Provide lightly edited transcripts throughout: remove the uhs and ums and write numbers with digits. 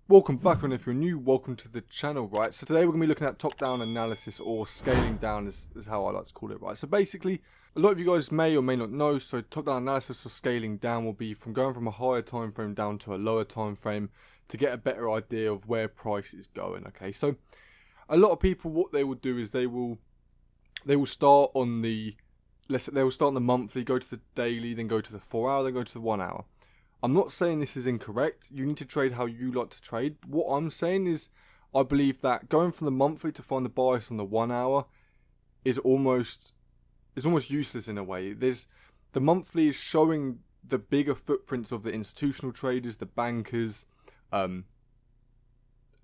Welcome back, and if you're new, welcome to the channel, right? So today we're going to be looking at top-down analysis, or scaling down is how I like to call it, right? So basically, a lot of you guys may or may not know, so top-down analysis or scaling down will be from going from a higher time frame down to a lower time frame to get a better idea of where price is going, okay? So a lot of people, what they will do is they will start on the, they will start on the monthly, go to the daily, then go to the 4 hour, then go to the 1 hour. I'm not saying this is incorrect. You need to trade how you like to trade. What I'm saying is, I believe that going from the monthly to find the bias on the 1 hour is almost useless in a way. The monthly is showing the bigger footprints of the institutional traders, the bankers, and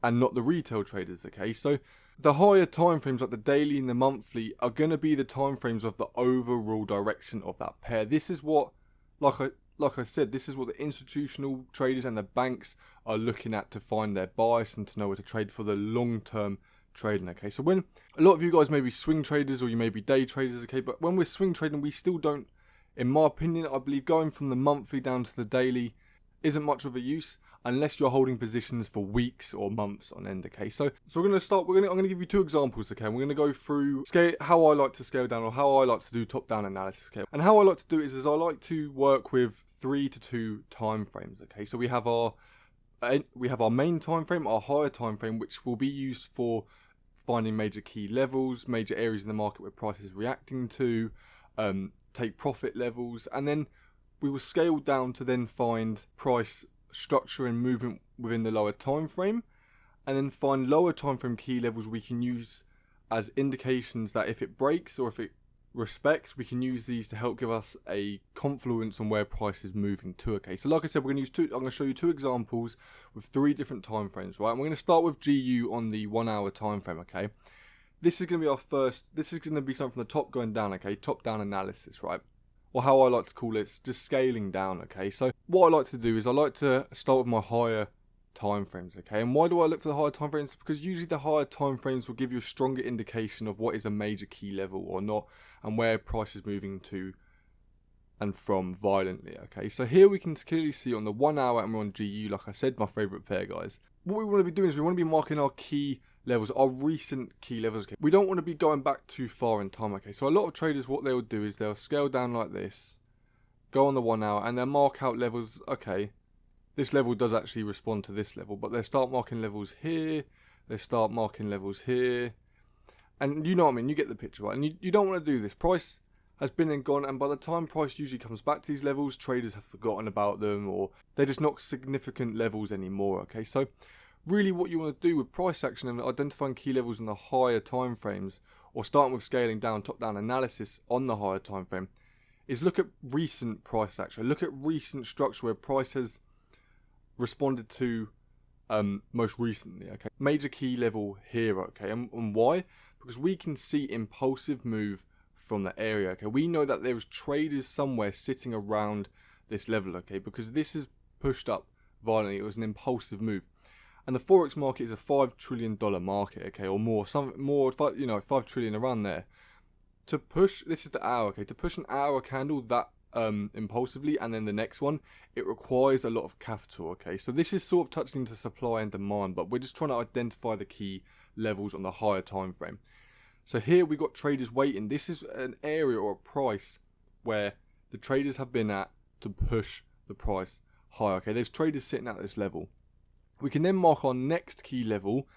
not the retail traders. Okay, so the higher time frames like the daily and the monthly are going to be the time frames of the overall direction of that pair. This is what, like I said, this is what the institutional traders and the banks are looking at to find their bias and to know where to trade for the long-term trading, okay? So when a lot of you guys may be swing traders or you may be day traders, okay? But when we're swing trading, we still don't, in my opinion, I believe going from the monthly down to the daily isn't much of a use unless you're holding positions for weeks or months on end, okay? So we're going to start, I'm going to give you two examples, okay? And we're going to go through how I like to scale down, or how I like to do top-down analysis, okay? And how I like to do it is I like to work with 3 to 2 time frames, okay? So we have our main time frame, our higher time frame, which will be used for finding major key levels, major areas in the market where price is reacting to, take profit levels, and then we will scale down to then find price structure and movement within the lower time frame, and then find lower time frame key levels we can use as indications that if it breaks or if it respects, we can use these to help give us a confluence on where price is moving to, okay? So like I said, I'm going to show you two examples with 3 different time frames, right? And we're going to start with GU on the 1 hour time frame, okay? This is going to be our first, this is going to be something from the top going down, okay? Top down analysis, right? Or how I like to call it, just scaling down, okay? So what I like to do is I like to start with my higher time frames, okay? And why do I look for the higher time frames? Because usually the higher time frames will give you a stronger indication of what is a major key level or not, and where price is moving to and from violently, okay? So here we can clearly see on the 1 hour, and we're on GU, like I said, my favorite pair, guys. What we want to be doing is we want to be marking our key levels, our recent key levels, okay? We don't want to be going back too far in time, okay? So a lot of traders, what they'll do is they'll scale down like this, go on the 1 hour, and they'll mark out levels, okay, this level does actually respond to this level, but they start marking levels here, they start marking levels here, and you know what I mean, you get the picture, right? And you don't want to do this. Price has been and gone, and by the time price usually comes back to these levels, traders have forgotten about them, or they're just not significant levels anymore, okay? So really what you want to do with price action and identifying key levels in the higher time frames, or starting with scaling down, top-down analysis on the higher time frame, is look at recent price action, look at recent structure where price has responded to most recently, okay? Major key level here, okay? And why? Because we can see impulsive move from the area, okay? We know that there's traders somewhere sitting around this level, okay? Because this is pushed up violently. It was an impulsive move. And the Forex market is a $5 trillion market, okay? Or more, you know, 5 trillion around there. To push, this is the hour, okay? To push an hour candle that impulsively, and then the next one, it requires a lot of capital, okay? So this is sort of touching into supply and demand, but we're just trying to identify the key levels on the higher time frame. So here we got traders waiting. This is an area or a price where the traders have been at to push the price higher, okay? There's traders sitting at this level. We can then mark our next key level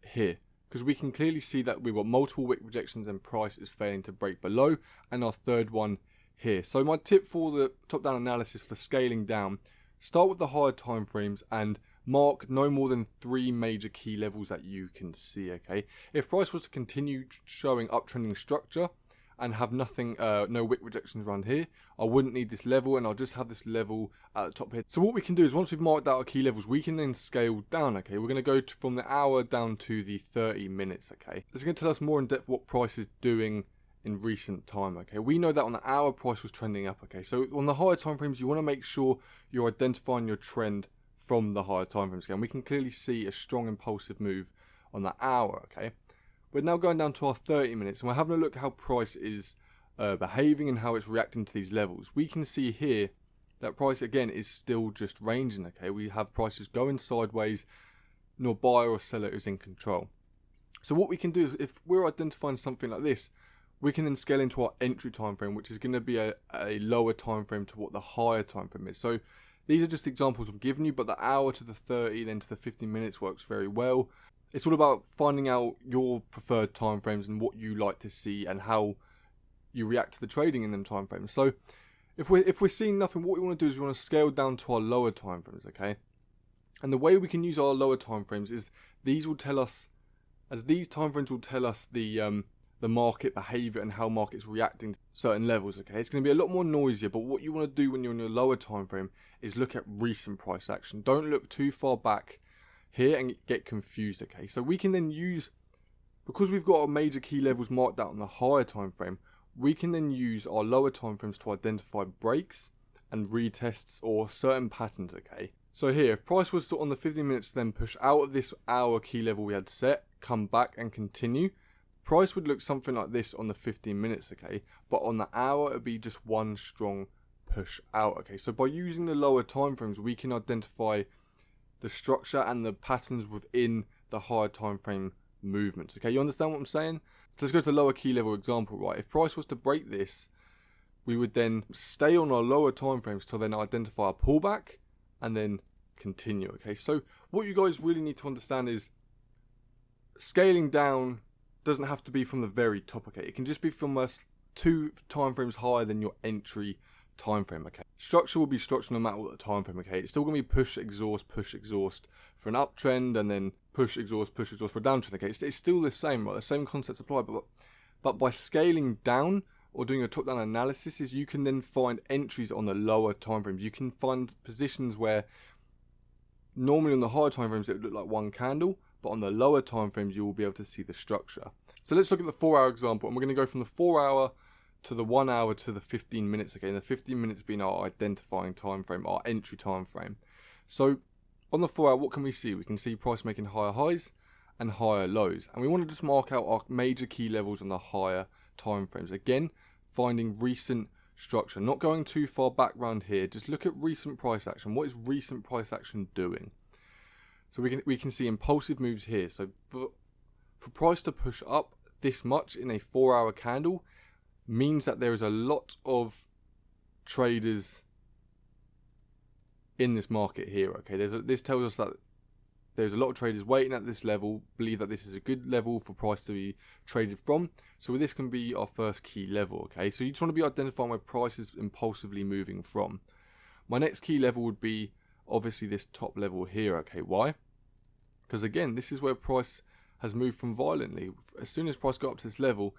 here, because we can clearly see that we've got multiple wick rejections and price is failing to break below, and our third one here. So my tip for the top-down analysis for scaling down, start with the higher time frames and mark no more than 3 major key levels that you can see, okay? If price was to continue showing uptrending structure and have nothing, no wick rejections around here, I wouldn't need this level, and I'll just have this level at the top here. So what we can do is, once we've marked out our key levels, we can then scale down, okay? We're going to go from the hour down to the 30 minutes, okay? This is going to tell us more in depth what price is doing in recent time, okay? We know that on the hour, price was trending up, okay? So on the higher time frames, you want to make sure you're identifying your trend from the higher time frames, okay? And we can clearly see a strong impulsive move on the hour, okay? We're now going down to our 30 minutes, and we're having a look at how price is behaving and how it's reacting to these levels. We can see here that price again is still just ranging, okay? We have prices going sideways, nor buyer or seller is in control. So what we can do is, if we're identifying something like this, we can then scale into our entry time frame, which is going to be a lower time frame to what the higher time frame is. So these are just examples I'm giving you, but the hour to the 30, then to the 15 minutes works very well. It's all about finding out your preferred time frames and what you like to see and how you react to the trading in them time frames. So if we're seeing nothing, what we want to do is we want to scale down to our lower time frames, okay? And the way we can use our lower time frames is these will tell us, as these time frames will tell us the market behavior and how market's reacting to certain levels, okay? It's going to be a lot more noisier, but what you want to do when you're in your lower time frame is look at recent price action. Don't look too far back here and get confused, okay? So we can then use, because we've got our major key levels marked out on the higher time frame, we can then use our lower time frames to identify breaks and retests or certain patterns, okay? So here, if price was to, on the 15 minutes, then push out of this hour key level we had set, come back and continue, price would look something like this on the 15 minutes, okay? But on the hour, it would be just one strong push out, okay? So by using the lower time frames, we can identify the structure and the patterns within the higher time frame movements, okay? You understand what I'm saying? So let's go to the lower key level example, right? If price was to break this, we would then stay on our lower time frames till then identify a pullback and then continue, okay? So what you guys really need to understand is scaling down doesn't have to be from the very top, okay? It can just be from us 2 time frames higher than your entry time frame, okay? Structure will be structure no matter what the time frame, okay? It's still going to be push, exhaust for an uptrend, and then push, exhaust for a downtrend, okay? It's still the same, right? The same concepts apply, but by scaling down or doing a top-down analysis, is you can then find entries on the lower time frames. You can find positions where normally on the higher time frames it would look like one candle, but on the lower time frames you will be able to see the structure. So let's look at the 4-hour example, and we're going to go from the 4-hour to the 1 hour to the 15 minutes, okay? And the 15 minutes being our identifying time frame, our entry time frame. So on the 4 hour, what can we see? We can see price making higher highs and higher lows, and we want to just mark out our major key levels on the higher time frames. Again, finding recent structure, not going too far back round here. Just look at recent price action. What is recent price action doing? So we can see impulsive moves here. So for price to push up this much in a 4-hour candle means that there is a lot of traders in this market here, okay? This tells us that there's a lot of traders waiting at this level, believe that this is a good level for price to be traded from. So this can be our first key level, okay? So you just want to be identifying where price is impulsively moving from. My next key level would be obviously this top level here, okay? Why? Because again, this is where price has moved from violently. As soon as price got up to this level,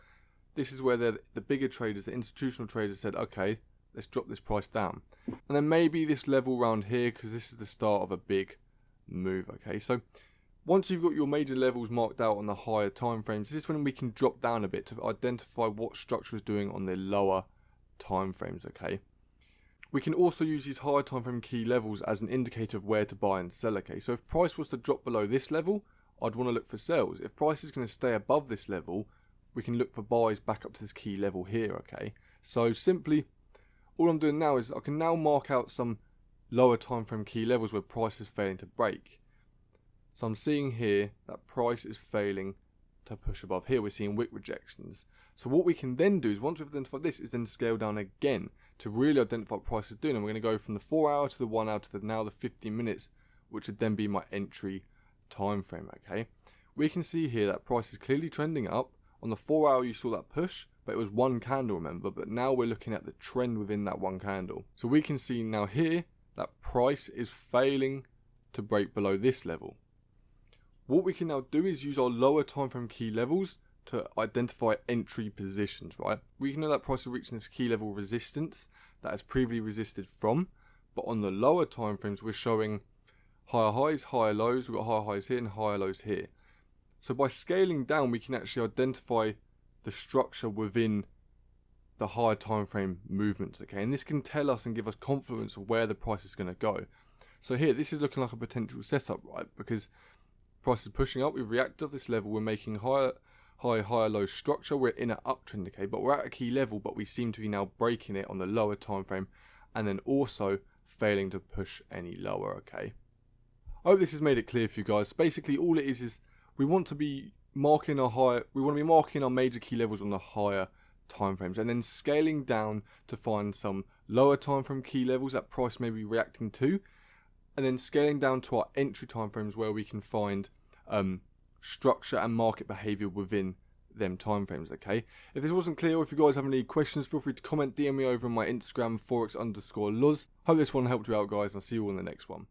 this is where the bigger traders, the institutional traders said, okay, let's drop this price down. And then maybe this level around here, because this is the start of a big move, okay? So once you've got your major levels marked out on the higher time frames, this is when we can drop down a bit to identify what structure is doing on the lower time frames, okay? We can also use these higher time frame key levels as an indicator of where to buy and sell, okay? So if price was to drop below this level, I'd want to look for sales. If price is going to stay above this level, we can look for buys back up to this key level here, okay? So simply, all I'm doing now is I can now mark out some lower time frame key levels where price is failing to break. So I'm seeing here that price is failing to push above here. We're seeing wick rejections. So what we can then do is, once we've identified this, is then scale down again to really identify what price is doing. And we're going to go from the 4-hour to the 1 hour to now the 15 minutes, which would then be my entry time frame, okay? We can see here that price is clearly trending up. On the 4-hour you saw that push, but it was one candle, remember? But now we're looking at the trend within that one candle. So we can see now here that price is failing to break below this level. What we can now do is use our lower time frame key levels to identify entry positions, right? We can know that price is reaching this key level resistance that has previously resisted from, but on the lower time frames we're showing higher highs, higher lows. We've got higher highs here and higher lows here. So by scaling down, we can actually identify the structure within the higher time frame movements, okay? And this can tell us and give us confidence of where the price is going to go. So here, this is looking like a potential setup, right? Because price is pushing up, we've reacted to this level, we're making higher low structure, we're in an uptrend, okay? But we're at a key level, but we seem to be now breaking it on the lower time frame and then also failing to push any lower, okay? I hope this has made it clear for you guys. Basically, all it is we want to be marking our major key levels on the higher time frames, and then scaling down to find some lower time frame key levels that price may be reacting to, and then scaling down to our entry time frames where we can find structure and market behavior within them time frames, okay? If this wasn't clear, or if you guys have any questions, feel free to comment, DM me over on my Instagram, Forex_Luz. Hope this one helped you out, guys, and I'll see you all in the next one.